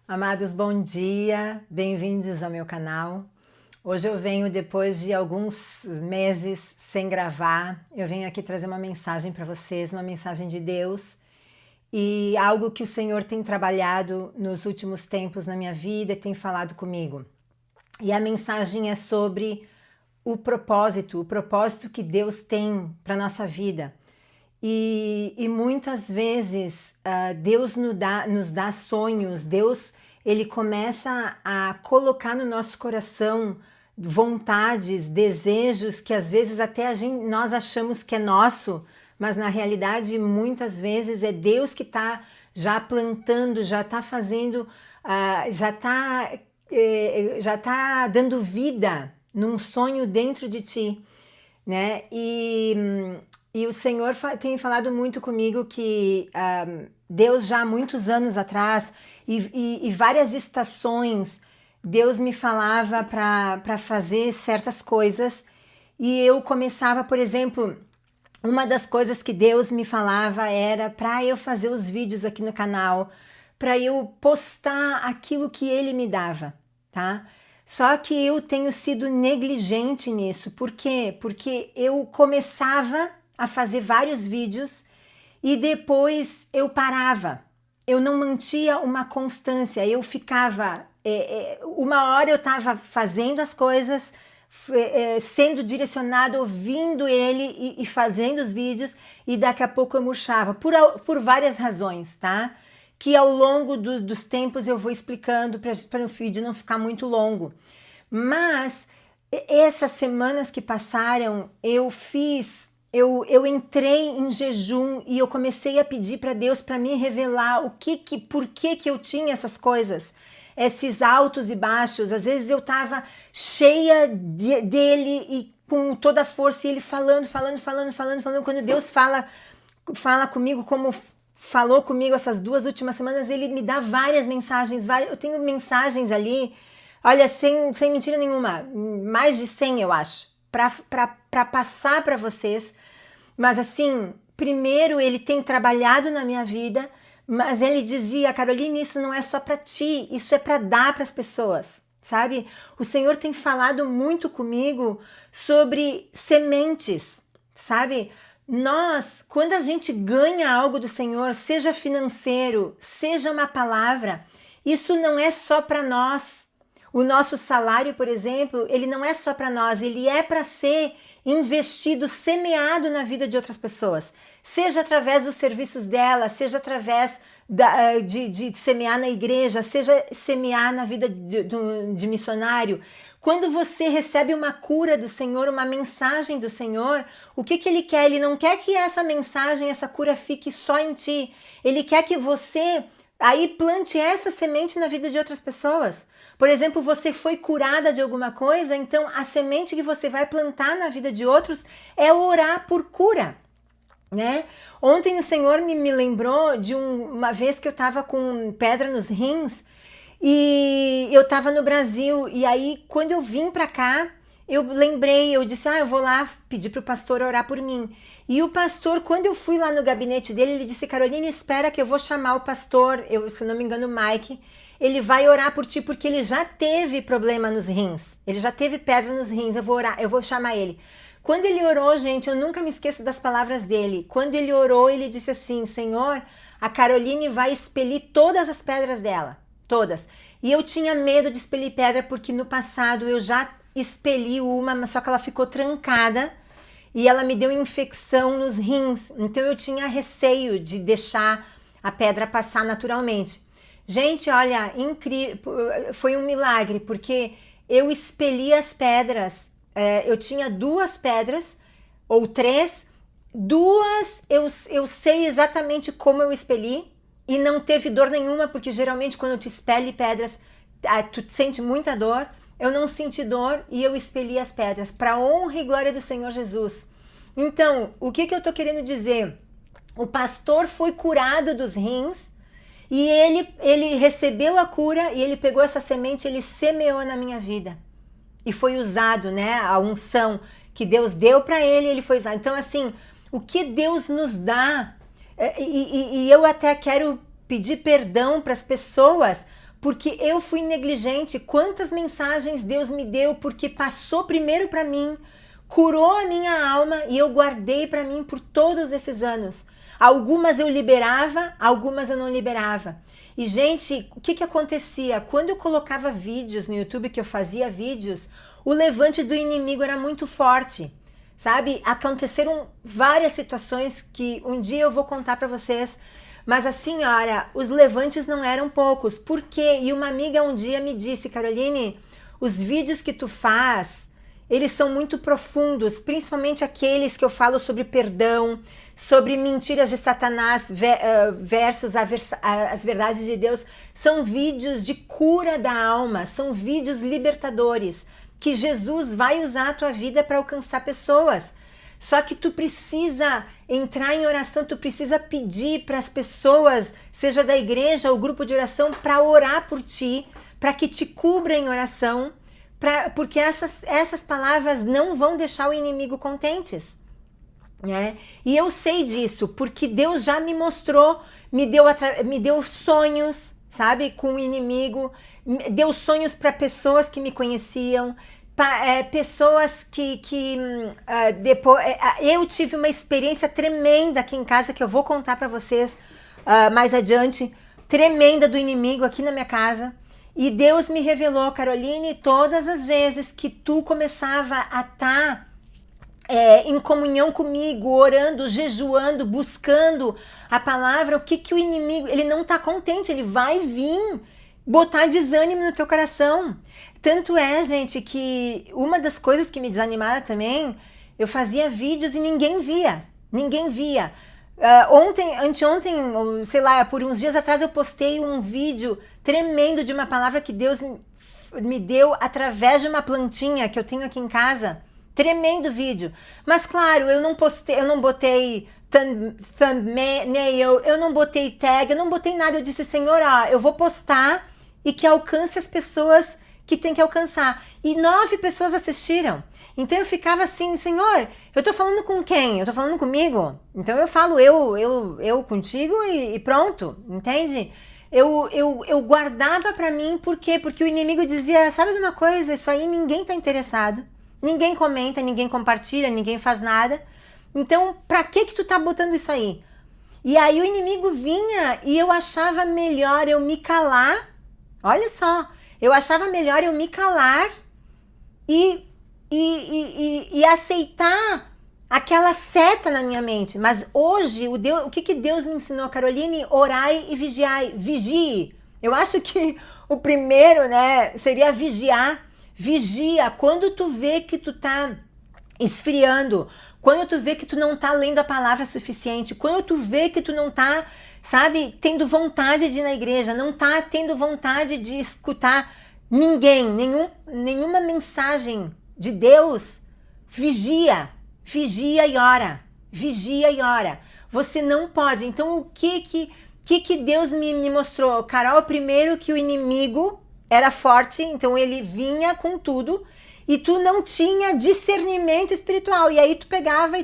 Amados, bom dia, bem-vindos ao meu canal. Hoje eu venho depois de alguns meses sem gravar, eu venho aqui trazer uma mensagem para vocês, uma mensagem de Deus e algo que o Senhor tem trabalhado nos últimos tempos na minha vida e tem falado comigo. E a mensagem é sobre o propósito que Deus tem para a nossa vida. E muitas vezes Deus nos dá sonhos, Deus ele começa a colocar no nosso coração vontades, desejos que às vezes até nós achamos que é nosso, mas na realidade muitas vezes é Deus que está já plantando, já está fazendo, já está dando vida num sonho dentro de ti, né? E o Senhor tem falado muito comigo que Deus já há muitos anos atrás e várias estações Deus me falava para fazer certas coisas e eu começava, por exemplo, uma das coisas que Deus me falava era para eu fazer os vídeos aqui no canal, para eu postar aquilo que Ele me dava, tá? Só que eu tenho sido negligente nisso. Por quê? Porque eu começava a fazer vários vídeos e depois eu parava. Eu não mantinha uma constância, eu ficava... uma hora eu estava fazendo as coisas, sendo direcionado, ouvindo ele e fazendo os vídeos e daqui a pouco eu murchava, por várias razões, tá? Que ao longo dos tempos eu vou explicando para o vídeo não ficar muito longo. Mas essas semanas que passaram, eu entrei em jejum e eu comecei a pedir para Deus para me revelar por que eu tinha essas coisas, esses altos e baixos. Às vezes eu estava cheia dele e com toda a força e ele falando. Quando Deus fala comigo como falou comigo essas 2 últimas semanas, ele me dá várias mensagens, eu tenho mensagens ali, olha, sem mentira nenhuma, mais de 100 eu acho, para passar para vocês. Mas assim, primeiro ele tem trabalhado na minha vida, mas ele dizia, Caroline, isso não é só para ti, isso é para dar para as pessoas, sabe? O Senhor tem falado muito comigo sobre sementes, sabe? Nós, quando a gente ganha algo do Senhor, seja financeiro, seja uma palavra, isso não é só para nós. O nosso salário, por exemplo, ele não é só para nós, ele é para ser investido, semeado na vida de outras pessoas. Seja através dos serviços dela, seja através de semear na igreja, seja semear na vida de missionário. Quando você recebe uma cura do Senhor, uma mensagem do Senhor, o que Ele quer? Ele não quer que essa mensagem, essa cura fique só em ti. Ele quer que você aí plante essa semente na vida de outras pessoas. Por exemplo, você foi curada de alguma coisa, então a semente que você vai plantar na vida de outros é orar por cura, né? Ontem o Senhor me lembrou de uma vez que eu estava com pedra nos rins e eu estava no Brasil e aí quando eu vim para cá, eu lembrei, eu disse, eu vou lá pedir para o pastor orar por mim. E o pastor, quando eu fui lá no gabinete dele, ele disse, Caroline, espera que eu vou chamar o pastor, se não me engano, o Mike, ele vai orar por ti, porque ele já teve problema nos rins, ele já teve pedra nos rins, eu vou orar, eu vou chamar ele. Quando ele orou, gente, eu nunca me esqueço das palavras dele. Quando ele orou, ele disse assim, Senhor, a Caroline vai expelir todas as pedras dela, todas. E eu tinha medo de expelir pedra, porque no passado eu já expeli uma, mas só que ela ficou trancada e ela me deu infecção nos rins. Então eu tinha receio de deixar a pedra passar naturalmente. Gente, olha, incrível, foi um milagre, porque eu expeli as pedras, eu tinha 2 pedras, ou 3, 2 eu sei exatamente como eu expeli, e não teve dor nenhuma, porque geralmente quando tu expele pedras, tu sente muita dor. Eu não senti dor e eu expeli as pedras, para honra e glória do Senhor Jesus. Então, o que eu tô querendo dizer? O pastor foi curado dos rins, e ele recebeu a cura e ele pegou essa semente, ele semeou na minha vida. E foi usado, né? A unção que Deus deu para ele foi usado. Então, assim, o que Deus nos dá, e eu até quero pedir perdão para as pessoas, porque eu fui negligente. Quantas mensagens Deus me deu porque passou primeiro para mim, curou a minha alma e eu guardei para mim por todos esses anos. Algumas eu liberava, algumas eu não liberava. E, gente, o que acontecia? Quando eu colocava vídeos no YouTube, que eu fazia vídeos, o levante do inimigo era muito forte, sabe? Aconteceram várias situações que um dia eu vou contar para vocês, mas assim, olha, os levantes não eram poucos. Por quê? E uma amiga um dia me disse, Caroline, os vídeos que tu faz, eles são muito profundos, principalmente aqueles que eu falo sobre perdão, sobre mentiras de Satanás versus as verdades de Deus. São vídeos de cura da alma, são vídeos libertadores, que Jesus vai usar a tua vida para alcançar pessoas. Só que tu precisa entrar em oração, tu precisa pedir para as pessoas, seja da igreja ou grupo de oração, para orar por ti, para que te cubra em oração, porque essas palavras não vão deixar o inimigo contentes, né? E eu sei disso, porque Deus já me mostrou, me deu sonhos, sabe, com o inimigo, deu sonhos para pessoas que me conheciam, pessoas que depois eu tive uma experiência tremenda aqui em casa que eu vou contar para vocês mais adiante, tremenda do inimigo aqui na minha casa. E Deus me revelou, Caroline, todas as vezes que tu começava a estar em comunhão comigo, orando, jejuando, buscando a palavra, o que o inimigo, ele não está contente, ele vai vir botar desânimo no teu coração. Tanto é, gente, que uma das coisas que me desanimava também, eu fazia vídeos e ninguém via. Anteontem, sei lá, por uns dias atrás eu postei um vídeo tremendo de uma palavra que Deus me deu através de uma plantinha que eu tenho aqui em casa. Tremendo vídeo. Mas claro, eu não botei thumbnail, eu não botei tag, eu não botei nada. Eu disse, Senhor, eu vou postar e que alcance as pessoas que tem que alcançar. E 9 pessoas assistiram. Então eu ficava assim, Senhor, eu tô falando com quem? Eu tô falando comigo? Então eu falo eu contigo e pronto, entende? Eu guardava pra mim, por quê? Porque o inimigo dizia, sabe de uma coisa? Isso aí ninguém tá interessado. Ninguém comenta, ninguém compartilha, ninguém faz nada. Então, pra que tu tá botando isso aí? E aí o inimigo vinha e eu achava melhor eu me calar. Olha só, eu achava melhor eu me calar e aceitar aquela seta na minha mente. Mas hoje, o que Deus me ensinou, Caroline? Orai e vigiai. Vigie. Eu acho que o primeiro, né, seria vigiar. Vigia. Quando tu vê que tu tá esfriando, quando tu vê que tu não tá lendo a palavra suficiente, quando tu vê que tu não tá, sabe, tendo vontade de ir na igreja, não tá tendo vontade de escutar nenhuma mensagem de Deus, vigia e ora, vigia e ora. Você não pode. Então, o que Deus me mostrou? Carol, primeiro que o inimigo era forte, então ele vinha com tudo, e tu não tinha discernimento espiritual, e aí tu pegava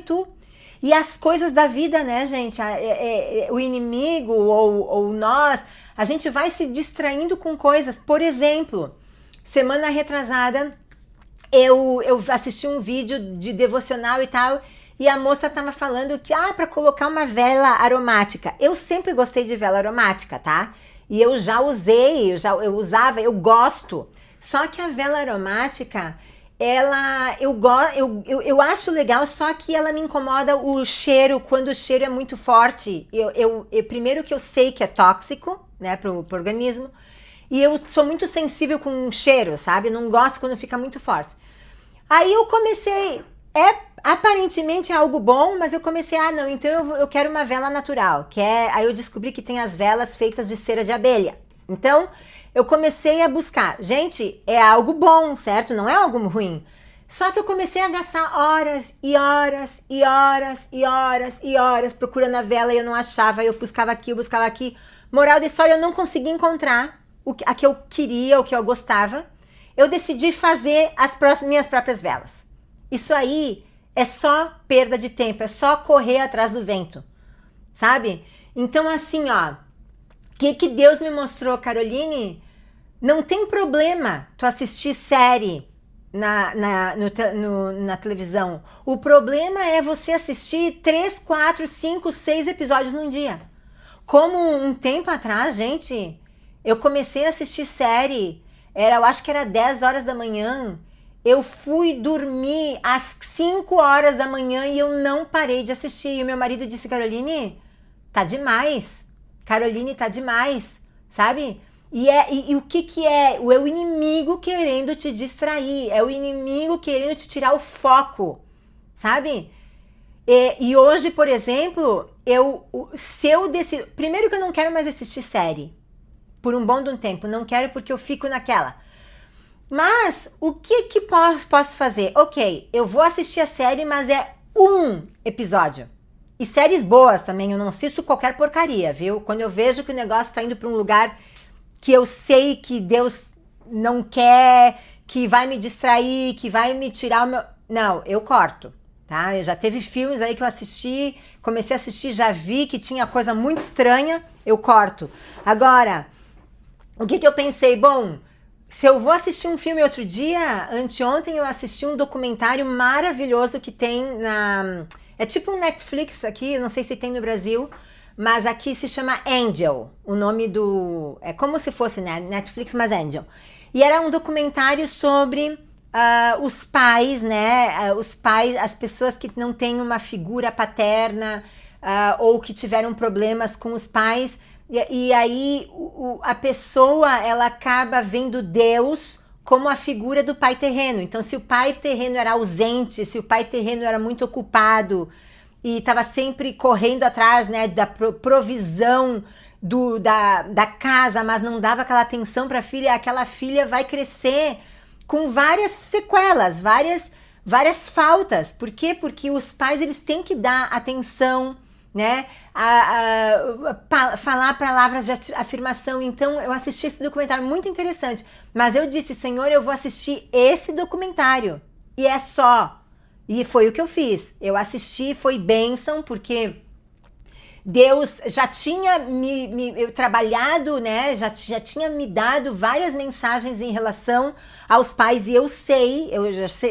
e as coisas da vida, né, gente, o inimigo ou nós, a gente vai se distraindo com coisas. Por exemplo, semana retrasada, eu assisti um vídeo de devocional e tal, e a moça tava falando que, para colocar uma vela aromática. Eu sempre gostei de vela aromática, tá? E eu já usei, eu gosto. Só que a vela aromática, eu acho legal, só que ela me incomoda o cheiro, quando o cheiro é muito forte. Primeiro que eu sei que é tóxico, né, pro organismo, e eu sou muito sensível com cheiro, sabe? Não gosto quando fica muito forte. Aí eu comecei, aparentemente é algo bom, mas eu comecei, não, então eu quero uma vela natural, aí eu descobri que tem as velas feitas de cera de abelha. Então, eu comecei a buscar. Gente, é algo bom, certo? Não é algo ruim. Só que eu comecei a gastar horas e horas e horas e horas e horas procurando a vela e eu não achava, eu buscava aqui. Moral da história, eu não consegui encontrar a que eu queria, o que eu gostava. Eu decidi fazer as minhas próprias velas. Isso aí é só perda de tempo, é só correr atrás do vento, sabe? Então assim, o que Deus me mostrou, Caroline? Não tem problema tu assistir série na televisão. O problema é você assistir 3, 4, 5, 6 episódios num dia. Como um tempo atrás, gente, eu comecei a assistir série, eu acho que era 10 horas da manhã, eu fui dormir às 5 horas da manhã e eu não parei de assistir. E o meu marido disse, Caroline, tá demais. Caroline, tá demais, sabe? E o que é? É o inimigo querendo te distrair, é o inimigo querendo te tirar o foco, sabe? E hoje, por exemplo, primeiro que eu não quero mais assistir série, por um bom tempo, não quero porque eu fico naquela. Mas, o que posso fazer? Ok, eu vou assistir a série, mas é um episódio. E séries boas também, eu não assisto qualquer porcaria, viu? Quando eu vejo que o negócio tá indo pra um lugar que eu sei que Deus não quer, que vai me distrair, que vai me tirar o meu... Não, eu corto, tá? Eu já teve filmes aí que eu assisti, comecei a assistir, já vi que tinha coisa muito estranha, eu corto. Agora, o que eu pensei? Bom, se eu vou assistir um filme outro dia, anteontem eu assisti um documentário maravilhoso que tem na... É tipo um Netflix aqui, eu não sei se tem no Brasil, mas aqui se chama Angel, o nome do... É como se fosse, né, Netflix, mas Angel. E era um documentário sobre os pais, né, os pais, as pessoas que não têm uma figura paterna ou que tiveram problemas com os pais. E aí a pessoa, ela acaba vendo Deus como a figura do pai terreno. Então, se o pai terreno era ausente, se o pai terreno era muito ocupado e estava sempre correndo atrás, né, da provisão da casa, mas não dava aquela atenção para a filha, aquela filha vai crescer com várias sequelas, várias faltas. Por quê? Porque os pais, eles têm que dar atenção, né, falar palavras de afirmação. Então eu assisti esse documentário muito interessante, mas eu disse, Senhor, eu vou assistir esse documentário e é só. E foi o que eu fiz, eu assisti, foi bênção, porque Deus já tinha eu trabalhado, né, já tinha me dado várias mensagens em relação aos pais, e eu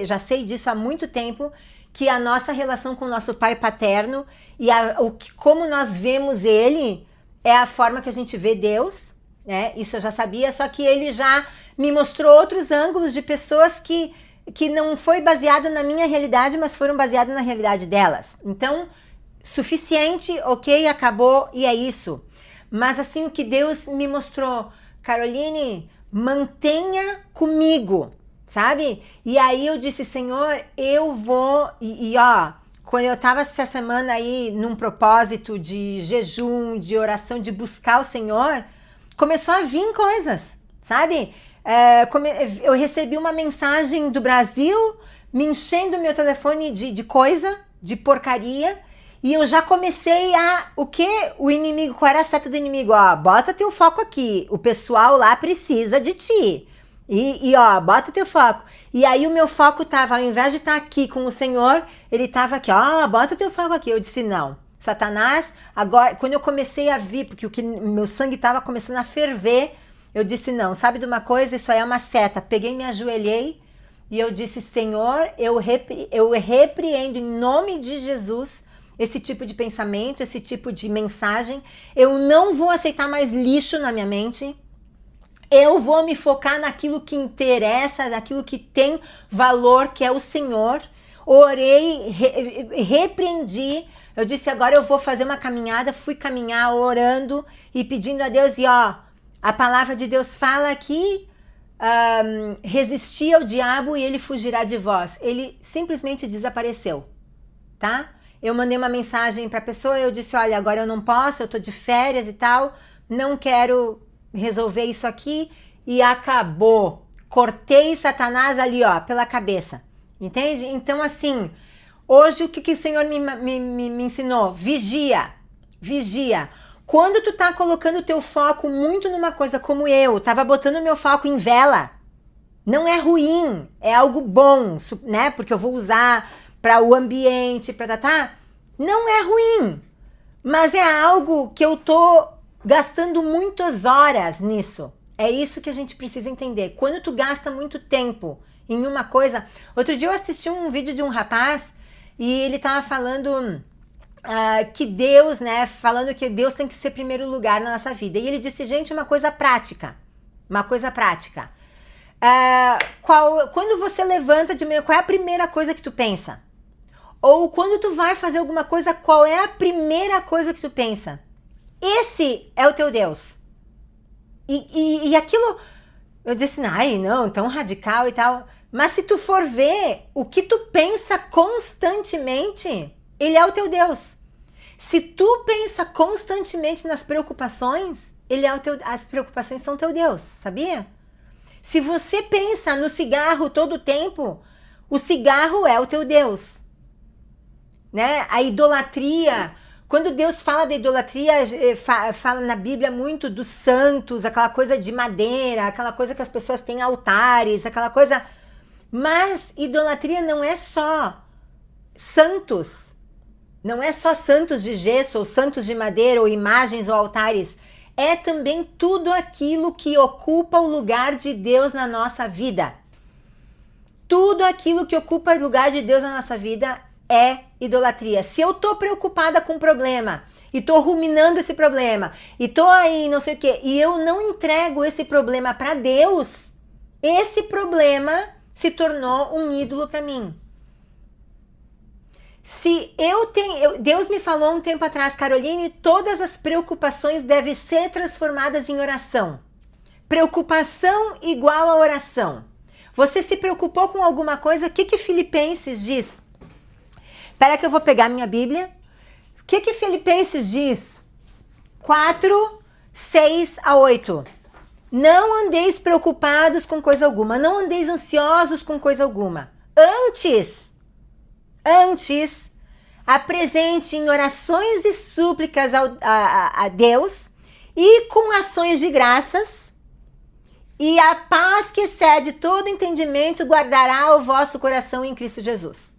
já sei disso há muito tempo, que a nossa relação com o nosso pai paterno e como nós vemos ele é a forma que a gente vê Deus, né? Isso eu já sabia, só que ele já me mostrou outros ângulos de pessoas que não foi baseado na minha realidade, mas foram baseados na realidade delas. Então, suficiente, ok, acabou e é isso. Mas assim, o que Deus me mostrou, Caroline, mantenha comigo, sabe? E aí eu disse, Senhor, eu vou... ó, quando eu tava essa semana aí num propósito de jejum, de oração, de buscar o Senhor, começou a vir coisas, sabe? Eu recebi uma mensagem do Brasil me enchendo meu telefone de coisa, de porcaria, e eu já comecei o quê? O inimigo, qual era a seta do inimigo? Ó, bota teu foco aqui, o pessoal lá precisa de ti. Ó, bota teu foco. E aí o meu foco tava, ao invés de estar aqui com o Senhor, ele tava aqui, ó, bota teu foco aqui. Eu disse, não, Satanás, agora, quando eu comecei a vir, porque meu sangue tava começando a ferver, eu disse, não, sabe de uma coisa? Isso aí é uma seta. Peguei, me ajoelhei e eu disse, Senhor, eu repreendo em nome de Jesus esse tipo de pensamento, esse tipo de mensagem. Eu não vou aceitar mais lixo na minha mente. Eu vou me focar naquilo que interessa, naquilo que tem valor, que é o Senhor. Orei, repreendi. Eu disse, agora eu vou fazer uma caminhada. Fui caminhar orando e pedindo a Deus. E ó, a palavra de Deus fala que resistir ao diabo e ele fugirá de vós. Ele simplesmente desapareceu, tá? Eu mandei uma mensagem para a pessoa, eu disse, olha, agora eu não posso, eu tô de férias e tal, não quero resolver isso aqui, e acabou. Cortei Satanás ali, ó, pela cabeça, entende? Então, assim, hoje o que o Senhor me ensinou? Vigia. Quando tu tá colocando o teu foco muito numa coisa, como eu tava botando o meu foco em vela, não é ruim, é algo bom, né? Porque eu vou usar para o ambiente, não é ruim, mas é algo que eu tô gastando muitas horas nisso. É isso que a gente precisa entender. Quando tu gasta muito tempo em uma coisa... Outro dia eu assisti um vídeo de um rapaz e ele tava falando que Deus, né? Falando que Deus tem que ser primeiro lugar na nossa vida. E ele disse, gente, uma coisa prática. Uma coisa prática. Quando você levanta de manhã, qual é a primeira coisa que tu pensa? Ou quando tu vai fazer alguma coisa, qual é a primeira coisa que tu pensa? Esse é o teu Deus. E aquilo, eu disse, ai, não, tão radical e tal. Mas se tu for ver o que tu pensa constantemente, ele é o teu Deus. Se tu pensa constantemente nas preocupações, as preocupações são teu Deus, sabia? Se você pensa no cigarro todo o tempo, o cigarro é o teu Deus. Né? A idolatria, quando Deus fala da idolatria, fala na Bíblia muito dos santos, aquela coisa de madeira, aquela coisa que as pessoas têm altares, aquela coisa... Mas idolatria não é só santos, não é só santos de gesso, ou santos de madeira, ou imagens, ou altares. É também tudo aquilo que ocupa o lugar de Deus na nossa vida. Tudo aquilo que ocupa o lugar de Deus na nossa vida é idolatria. Se eu tô preocupada com um problema e tô ruminando esse problema e tô aí não sei o que e eu não entrego esse problema para Deus, esse problema se tornou um ídolo para mim. Se Deus me falou um tempo atrás, Caroline, todas as preocupações devem ser transformadas em oração. Preocupação igual a oração. Você se preocupou com alguma coisa? O que Filipenses diz? Espera que eu vou pegar minha Bíblia. O que Filipenses diz? 4, 6 a 8. Não andeis preocupados com coisa alguma. Não andeis ansiosos com coisa alguma. Antes, apresente em orações e súplicas a Deus e com ações de graças, e a paz que excede todo entendimento guardará o vosso coração em Cristo Jesus.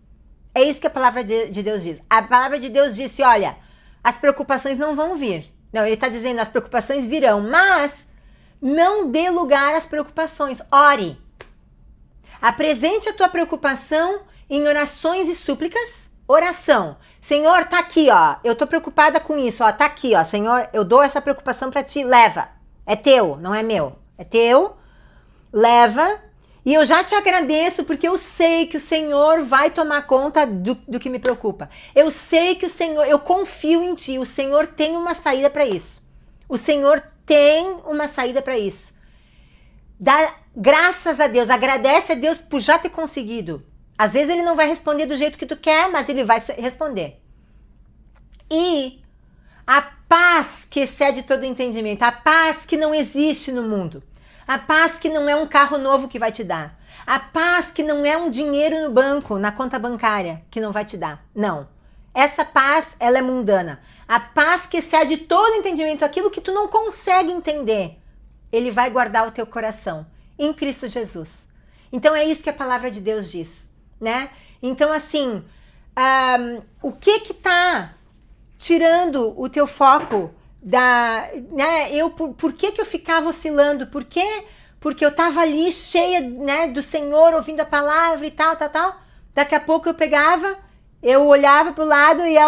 É isso que a palavra de Deus diz. A palavra de Deus disse, olha, as preocupações não vão vir. Não, ele está dizendo, as preocupações virão, mas não dê lugar às preocupações. Ore. Apresente a tua preocupação em orações e súplicas. Oração. Senhor, tá aqui, ó. Eu tô preocupada com isso, ó. Tá aqui, ó. Senhor, eu dou essa preocupação para ti. Leva. É teu, não é meu. É teu. Leva. E eu já te agradeço porque eu sei que o Senhor vai tomar conta do que me preocupa. Eu sei que o Senhor, eu confio em ti. O Senhor tem uma saída para isso. O Senhor tem uma saída para isso. Dá graças a Deus, agradece a Deus por já ter conseguido. Às vezes ele não vai responder do jeito que tu quer, mas ele vai responder. E a paz que excede todo entendimento, a paz que não existe no mundo, a paz que não é um carro novo que vai te dar, a paz que não é um dinheiro no banco, na conta bancária, que não vai te dar. Não. Essa paz, ela é mundana. A paz que excede todo entendimento, aquilo que tu não consegue entender, ele vai guardar o teu coração em Cristo Jesus. Então é isso que a palavra de Deus diz, né? Então assim, o que tá tirando o teu foco né? Por que eu ficava oscilando? Por quê? Porque eu tava ali cheia, né, do Senhor, ouvindo a palavra e tal. Daqui a pouco eu pegava, eu olhava pro lado e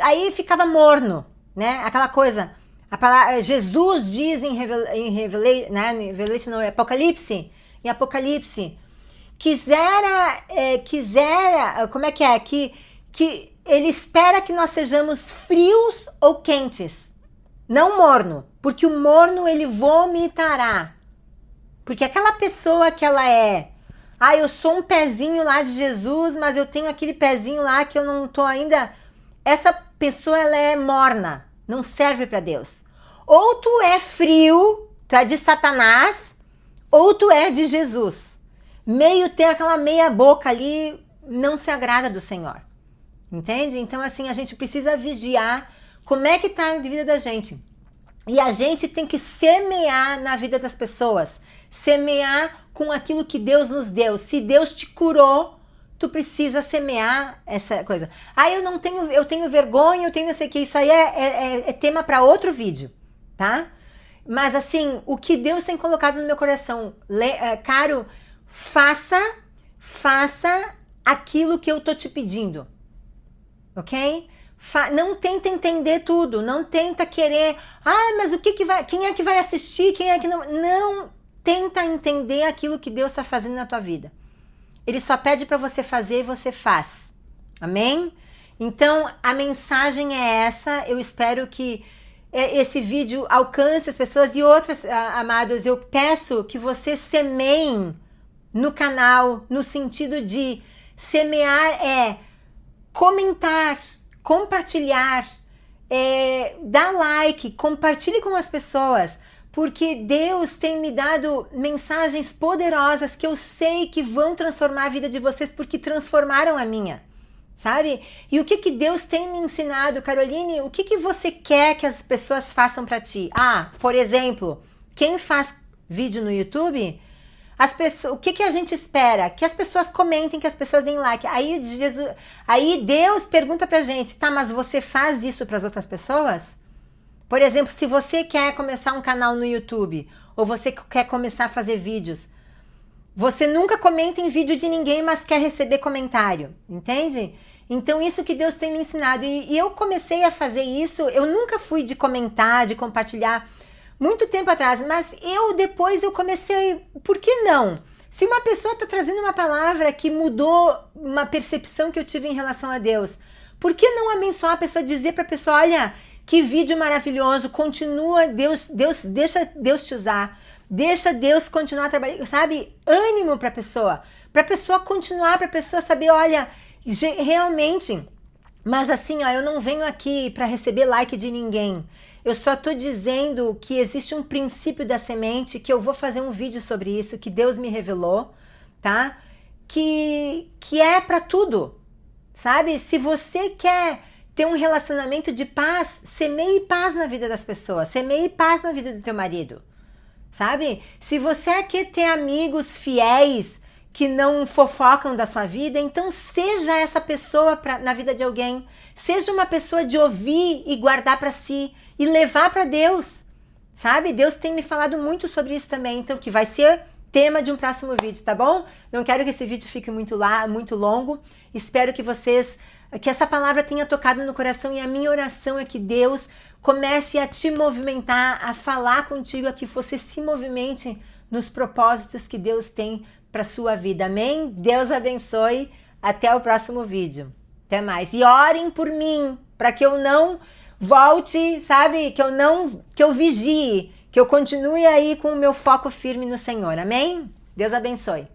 aí ficava morno, né? Aquela coisa. A palavra, Jesus diz em Apocalipse, quisera, como é que é? Que ele espera que nós sejamos frios ou quentes, não morno, porque o morno ele vomitará. Porque aquela pessoa que ela eu sou um pezinho lá de Jesus, mas eu tenho aquele pezinho lá que eu não tô ainda. Essa pessoa ela é morna, não serve para Deus. Ou tu é frio, tu é de Satanás, ou tu é de Jesus. Tem aquela meia boca ali, não se agrada do Senhor. Entende? Então assim, a gente precisa vigiar como é que tá a vida da gente. E a gente tem que semear na vida das pessoas. Semear com aquilo que Deus nos deu. Se Deus te curou, tu precisa semear essa coisa. Eu tenho vergonha, eu tenho não sei o que. Isso aí é tema para outro vídeo, tá? Mas assim, o que Deus tem colocado no meu coração, Caro, faça aquilo que eu tô te pedindo, ok? Não tenta entender tudo, não tenta querer, mas o que vai, quem é que vai assistir, quem é que não... Não tenta entender aquilo que Deus está fazendo na tua vida. Ele só pede para você fazer e você faz. Amém? Então, a mensagem é essa. Eu espero que esse vídeo alcance as pessoas. E outras, amados, eu peço que você semeiem no canal, no sentido de semear comentar, compartilhar, dar like, compartilhe com as pessoas, porque Deus tem me dado mensagens poderosas que eu sei que vão transformar a vida de vocês, porque transformaram a minha, sabe? E o que Deus tem me ensinado, Caroline, o que você quer que as pessoas façam para ti? Por exemplo, quem faz vídeo no YouTube, o que a gente espera? Que as pessoas comentem, que as pessoas deem like. Aí Deus pergunta pra gente, tá, mas você faz isso para as outras pessoas? Por exemplo, se você quer começar um canal no YouTube, ou você quer começar a fazer vídeos, você nunca comenta em vídeo de ninguém, mas quer receber comentário, entende? Então isso que Deus tem me ensinado. E eu comecei a fazer isso, eu nunca fui de comentar, de compartilhar, muito tempo atrás, mas depois eu comecei, por que não? Se uma pessoa está trazendo uma palavra que mudou uma percepção que eu tive em relação a Deus, por que não abençoar a pessoa, dizer para a pessoa, olha, que vídeo maravilhoso, continua, deixa Deus te usar, deixa Deus continuar trabalhando, sabe? Ânimo para a pessoa continuar, para a pessoa saber, olha, realmente, mas assim, eu não venho aqui para receber like de ninguém. Eu só tô dizendo que existe um princípio da semente, que eu vou fazer um vídeo sobre isso, que Deus me revelou, tá? Que é para tudo, sabe? Se você quer ter um relacionamento de paz, semeie paz na vida das pessoas, semeie paz na vida do teu marido, sabe? Se você quer ter amigos fiéis que não fofocam da sua vida, então seja essa pessoa na vida de alguém, seja uma pessoa de ouvir e guardar para si e levar para Deus, sabe? Deus tem me falado muito sobre isso também, então que vai ser tema de um próximo vídeo, tá bom? Não quero que esse vídeo fique muito longo, espero que essa palavra tenha tocado no coração, e a minha oração é que Deus comece a te movimentar, a falar contigo, a que você se movimente nos propósitos que Deus tem para sua vida, amém? Deus abençoe, até o próximo vídeo, até mais, e orem por mim, para que eu não volte, sabe, que eu vigie, que eu continue aí com o meu foco firme no Senhor, amém? Deus abençoe.